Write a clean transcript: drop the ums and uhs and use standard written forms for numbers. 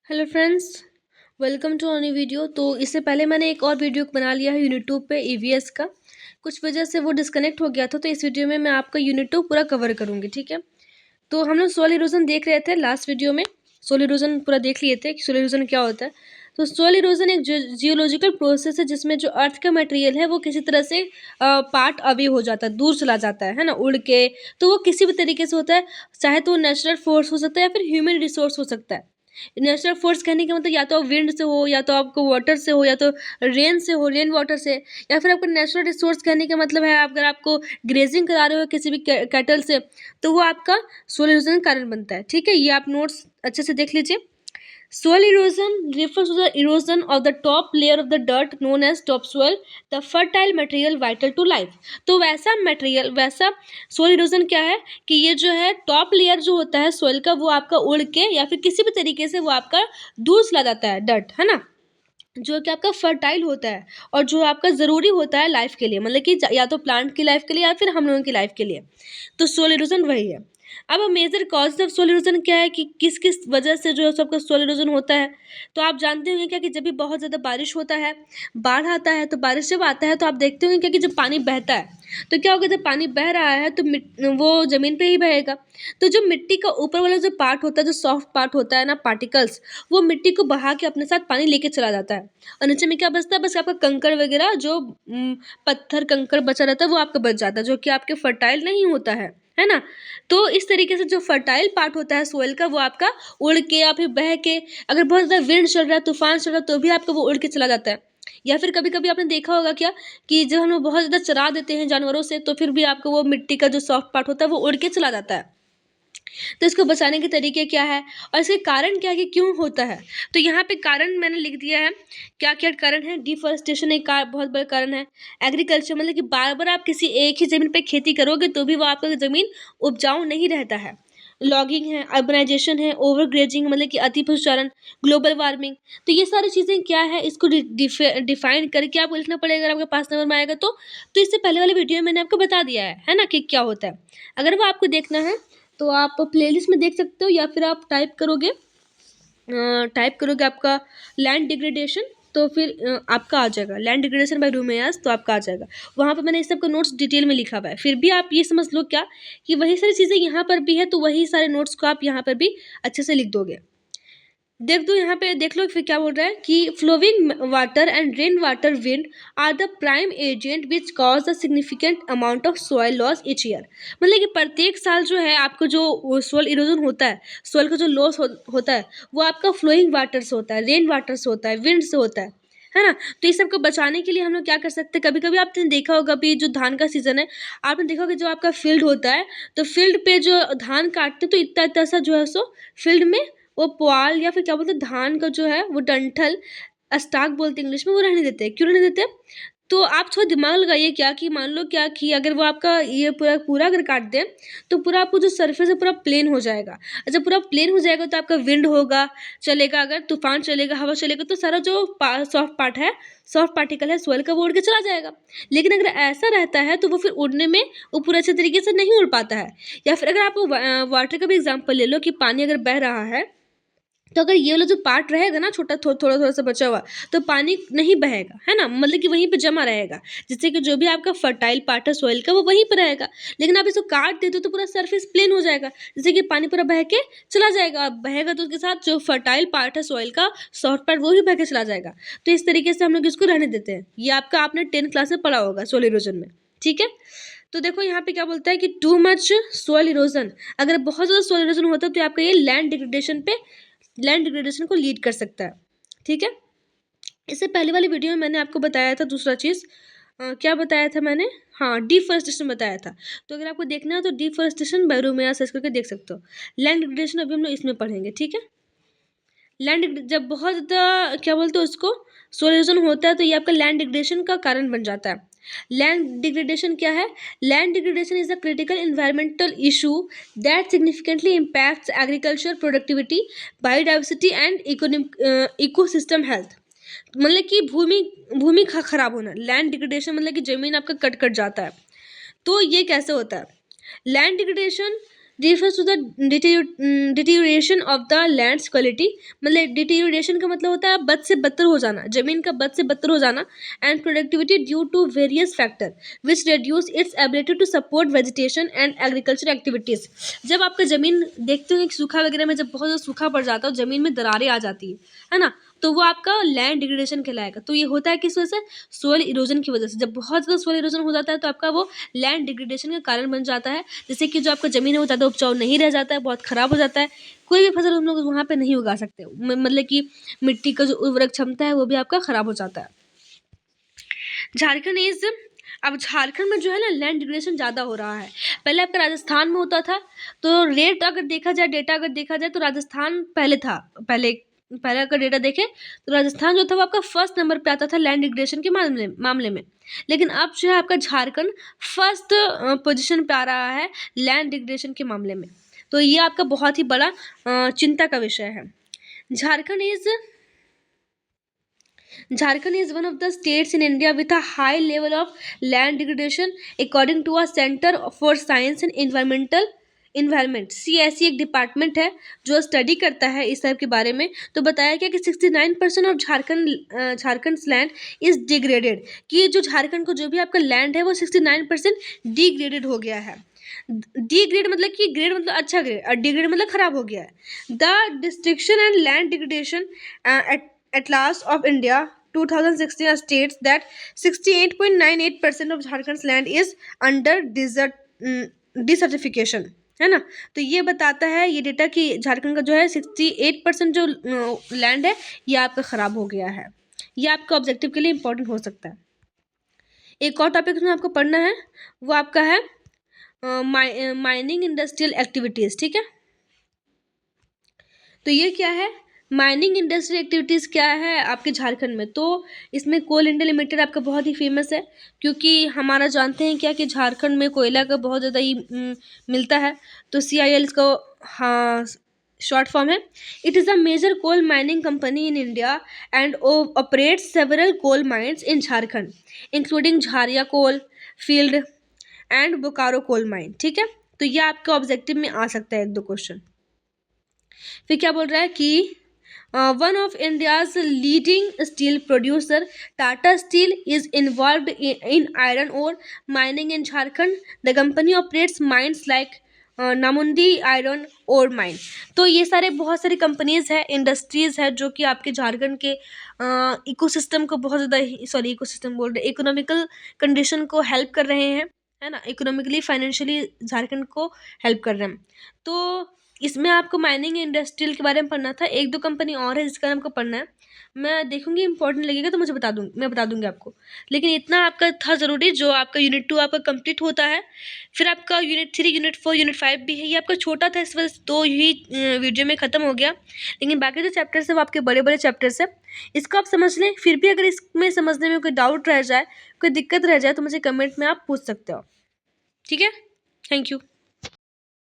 Hello friends, welcome to new video. तो इससे पहले मैंने एक और वीडियो बना लिया है यूनिट 2 पे ईवीएस का। कुछ वजह से वो डिस्कनेक्ट हो गया था, तो इस वीडियो में मैं आपका यूनिट 2 पूरा कवर करूँगी। ठीक है, तो हम लोग सोल इरोजन देख रहे थे लास्ट वीडियो में। सोल इरोजन पूरा देख लिए थे कि सोल इरोजन क्या होता है। तो सोल इरोजन एक जियोलॉजिकल प्रोसेस है जिसमें जो अर्थ का मटेरियल है वो किसी तरह से पार्ट अवे हो जाता है, दूर चला जाता है ना, उड़ के। तो वो किसी भी तरीके से होता है, चाहे तो वो नेचुरल फोर्स हो सकता है या फिर ह्यूमन रिसोर्स हो सकता है। नेचुरल फोर्स कहने का मतलब या तो विंड से हो, या तो आपको वाटर से हो, या तो रेन से हो, रेन वाटर से, या फिर आपका नेचुरल रिसोर्स कहने का मतलब है अगर आपको ग्रेजिंग करा रहे हो किसी भी कैटल से, तो वो आपका सोल इरोजन का कारण बनता है। ठीक है, ये आप नोट्स अच्छे से देख लीजिए। Soil erosion refers to the erosion of the top layer of the dirt known as topsoil, the fertile material vital to life। तो वैसा मटेरियल, वैसा सोल इरोजन क्या है कि ये जो है टॉप लेयर जो होता है सोइल का, वो आपका उड़ के या फिर किसी भी तरीके से वो आपका दूर चला जाता है, डर्ट है ना, जो कि आपका फर्टाइल होता है और जो आपका ज़रूरी होता है लाइफ के लिए, मतलब कि या तो प्लांट की लाइफ के लिए या फिर हम लोगों की लाइफ के लिए। तो सोल इरोजन वही है। अब major cause of soil erosion क्या है कि किस किस वजह से जो है सबका सोल इरोजन होता है। तो आप जानते होंगे क्या कि जब भी बहुत ज़्यादा बारिश होता है, बाढ़ आता है, तो बारिश जब आता है तो आप देखते होंगे क्या कि जब पानी बहता है तो क्या होगा, जब पानी बह रहा है तो वो ज़मीन पे ही बहेगा। तो जो मिट्टी का ऊपर वाला जो पार्ट होता है, जो सॉफ्ट पार्ट होता है ना, पार्टिकल्स, वो मिट्टी को बहा के अपने साथ पानी लेके चला जाता है। और नीचे में क्या बचता है, बस आपका कंकड़ वगैरह जो पत्थर कंकड़ बचा रहता है वो आपका बच जाता है, जो कि आपके फर्टाइल नहीं होता है ना। तो इस तरीके से जो फर्टाइल पार्ट होता है सोइल का, वो आपका उड़ के या फिर बह के, अगर बहुत ज़्यादा विंड चल रहा है, तूफान चल रहा है, तो भी आपका वो उड़ के चला जाता है। या फिर कभी कभी आपने देखा होगा क्या कि जब हम लोग बहुत ज़्यादा चरा देते हैं जानवरों से, तो फिर भी आपको वो मिट्टी का जो सॉफ्ट पार्ट होता है वो उड़ के चला जाता है। तो इसको बचाने के तरीके क्या है और इसके कारण क्या है कि क्यों होता है। तो यहाँ पे कारण मैंने लिख दिया है, क्या क्या कारण है। डिफॉरेस्टेशन एक बहुत बड़ा कारण है। एग्रीकल्चर मतलब कि बार बार आप किसी एक ही ज़मीन पे खेती करोगे तो भी वो आपका ज़मीन उपजाऊ नहीं रहता है। लॉगिंग है, अर्बनाइजेशन है, ओवर ग्रेजिंग मतलब कि अति पशुचारण, ग्लोबल वार्मिंग। तो ये सारी चीज़ें क्या है, इसको डिफाइन करके आपको लिखना पड़ेगा अगर आपके पास नंबर में आएगा तो इससे पहले वाले वीडियो में मैंने आपको बता दिया है ना कि क्या होता है। अगर वो आपको देखना है तो आप प्लेलिस्ट में देख सकते हो, या फिर आप टाइप करोगे आपका लैंड डिग्रेडेशन, तो फिर आपका आ जाएगा लैंड डिग्रेडेशन बाय रूमेयास, तो आपका आ जाएगा। वहाँ पे मैंने इस सब का नोट्स डिटेल में लिखा हुआ है। फिर भी आप ये समझ लो क्या कि वही सारी चीज़ें यहाँ पर भी है, तो वही सारे नोट्स को आप यहाँ पर भी अच्छे से लिख दोगे। देख दो यहाँ पे, देख लो फिर क्या बोल रहा है कि flowing water and rain water wind are the prime agent which cause a significant amount of soil loss each year. मतलब कि प्रत्येक साल जो है आपको जो सोइल इरोजन होता है, सोइल का जो लॉस होता है, वो आपका फ्लोइंग वाटर से होता है, रेन वाटर से होता है, विंड से होता है ना। तो इस सब को बचाने के लिए हम लोग क्या कर सकते हैं, कभी कभी आपने देखा होगा अभी जो धान का सीजन है, आपने देखा होगा जो आपका फील्ड होता है, तो फील्ड पे जो धान काटते हैं तो इतना इतना सा जो है सो फील्ड में वो पुआल या फिर क्या बोलते हैं, धान का जो है वो डंठल, स्टाक बोलते हैं इंग्लिश में, वो रहने देते हैं। क्यों रहने देते हैं? तो आप थोड़ा दिमाग लगाइए क्या कि मान लो क्या कि अगर वो आपका ये पूरा पूरा अगर काट दें तो पूरा आपको जो सरफेस है पूरा प्लेन हो जाएगा। जब पूरा प्लेन हो जाएगा तो आपका विंड होगा, चलेगा, अगर तूफान चलेगा, हवा चलेगा, तो सारा जो सॉफ्ट पार्ट है, सॉफ्ट पार्टिकल है सोइल का, वो उड़ के चला जाएगा। लेकिन अगर ऐसा रहता है तो वो फिर उड़ने में वो पूरा अच्छे तरीके से नहीं उड़ पाता है। या फिर अगर आप वाटर का भी एग्जाम्पल ले लो कि पानी अगर बह रहा है, तो अगर ये वाला जो पार्ट रहेगा ना छोटा, थोड़ा थोड़ा सा बचा हुआ, तो पानी नहीं बहेगा, है ना, मतलब कि वहीं पे जमा रहेगा, जिससे कि जो भी आपका फर्टाइल पार्ट है सोइल का वो वहीं पर रहेगा। लेकिन आप इसको काट देते हो तो पूरा सरफेस प्लेन हो जाएगा, जिससे कि पानी पूरा बह के चला जाएगा। अब बहेगा तो उसके साथ जो फर्टाइल पार्ट है सोइल का, सॉफ्ट पार्ट, वो भी बह के चला जाएगा। तो इस तरीके से हम लोग इसको रहने देते हैं। ये आपका आपने 10th क्लास में पढ़ा होगा सोइल इरोजन में। ठीक है, तो देखो यहाँ पे क्या बोलता है कि टू मच सोइल इरोजन, अगर बहुत ज़्यादा सोइल इरोजन होता है तो आपका ये लैंड डिग्रेडेशन को लीड कर सकता है। ठीक है, इससे पहले वाली वीडियो में मैंने आपको बताया था दूसरा चीज़, क्या बताया था मैंने, हाँ, डिफॉरेस्टेशन बताया था। तो अगर आपको देखना है तो डिफॉरेस्टेशन बैरोमेया सर्च करके देख सकते हो। लैंड डिग्रेडेशन अभी हम लोग इसमें पढ़ेंगे। ठीक है, लैंड जब बहुत ज़्यादा क्या बोलते हैं उसको सोइल इरोजन होता है तो ये आपका लैंड डिग्रेडेशन का कारण बन जाता है। लैंड डिग्रेडेशन क्या है? Land degradation is a critical environmental issue that significantly impacts agriculture productivity, biodiversity and ecosystem health. मतलब कि भूमि भूमि खराब होना, लैंड डिग्रेडेशन मतलब कि जमीन आपका कट कट जाता है। तो ये कैसे होता है? Land degradation refers to the deterioration of the land's quality, मतलब डिटेरियोरेशन का मतलब होता है बद से बदतर हो जाना, जमीन का बद से बदतर हो जाना, and productivity due to various factor which reduce its ability to support vegetation and agriculture activities। जब आपका ज़मीन देखते हो कि सूखा वगैरह में जब बहुत ज़्यादा सूखा पड़ जाता है और ज़मीन में दरारें आ जाती है ना, तो वो आपका लैंड डिग्रेडेशन कहलाएगा। तो ये होता है किस वजह से? सोइल इरोजन की वजह से। जब बहुत ज़्यादा सोइल इरोजन हो जाता है तो आपका वो लैंड डिग्रेडेशन का कारण बन जाता है, जिससे कि जो आपका ज़मीन है वो ज़्यादा उपजाऊ नहीं रह जाता है, बहुत ख़राब हो जाता है, कोई भी फसल हम लोग वहाँ पे नहीं उगा सकते, मतलब कि मिट्टी का जो उर्वरक क्षमता है वो भी आपका ख़राब हो जाता है। झारखंड इज अब झारखंड में जो है ना लैंड डिग्रेडेशन ज़्यादा हो रहा है। पहले आपका राजस्थान में होता था, तो रेट अगर देखा जाए, डेटा अगर देखा जाए तो राजस्थान पहले था। पहले अगर डेटा देखें तो राजस्थान जो था वो आपका फर्स्ट नंबर पे आता था लैंड डिग्रेडेशन के मामले में। लेकिन अब जो है आपका झारखंड फर्स्ट पोजीशन पे आ रहा है लैंड डिग्रेडेशन के मामले में। तो ये आपका बहुत ही बड़ा चिंता का विषय है। Jharkhand is one of the states in India with a high level of land degradation according to a Center for Science and Environment CSE एक डिपार्टमेंट है जो स्टडी करता है इस सब के बारे में। तो बताया गया कि 69% of Jharkhand land is degraded, कि जो झारखंड को जो भी आपका लैंड है वो 69% डिग्रेडेड हो गया है। डिग्रेड मतलब कि ग्रेड मतलब अच्छा ग्रेड और डिग्रेड मतलब खराब हो गया है। The destruction and land degradation Atlas of India 2016 states that 68.98% of Jharkhand's land is under desertification, है ना। तो ये बताता है ये डेटा कि झारखंड का जो है 68% जो लैंड है ये आपका ख़राब हो गया है। ये आपका ऑब्जेक्टिव के लिए इंपॉर्टेंट हो सकता है। एक और टॉपिक में आपको पढ़ना है वो आपका है माइनिंग इंडस्ट्रियल एक्टिविटीज़, ठीक है। तो ये क्या है, माइनिंग इंडस्ट्रियल एक्टिविटीज़ क्या है आपके झारखंड में? तो इसमें कोल इंडिया लिमिटेड आपका बहुत ही फेमस है, क्योंकि हमारा जानते हैं क्या कि झारखंड में कोयला का बहुत ज़्यादा ही मिलता है। तो CIL इसका हाँ शॉर्ट फॉर्म है। It is a major coal mining company in India and operates several coal mines in Jharkhand including Jharia coal field and Bokaro coal mine, ठीक है। तो ये आपके ऑब्जेक्टिव में आ सकता है 1-2 क्वेश्चन। फिर क्या बोल रहा है कि one of India's leading steel producer Tata steel is involved in iron ore mining in Jharkhand. The company operates mines like Noamundi iron ore mine. तो ये सारे बहुत सारी कंपनीज है, इंडस्ट्रीज है जो कि आपके झारखंड के इकोसिस्टम को बहुत ज़्यादा इकोसिस्टम बोल रहे इकोनॉमिकल कंडीशन को हेल्प कर रहे हैं, है ना। इकोनॉमिकली फाइनेंशियली झारखंड को हेल्प कर रहे हैं। तो इसमें आपको माइनिंग इंडस्ट्रियल के बारे में पढ़ना था। 1-2 कंपनी और है जिसका आपको पढ़ना है, मैं देखूंगी इंपॉर्टेंट लगेगा तो मैं बता दूंगी आपको। लेकिन इतना आपका था ज़रूरी, जो आपका यूनिट 2 आपका कंप्लीट होता है। फिर आपका यूनिट 3, यूनिट 4, यूनिट 5 भी है। ये आपका छोटा था, इस वजह से 2 ही वीडियो में ख़त्म हो गया। लेकिन बाकी जो चैप्टर्स है वो आपके बड़े बड़े चैप्टर्स है, इसको आप समझ लें। फिर भी अगर इसमें समझने में कोई डाउट रह जाए, कोई दिक्कत रह जाए, तो मुझे कमेंट में आप पूछ सकते हो, ठीक है। Thank you.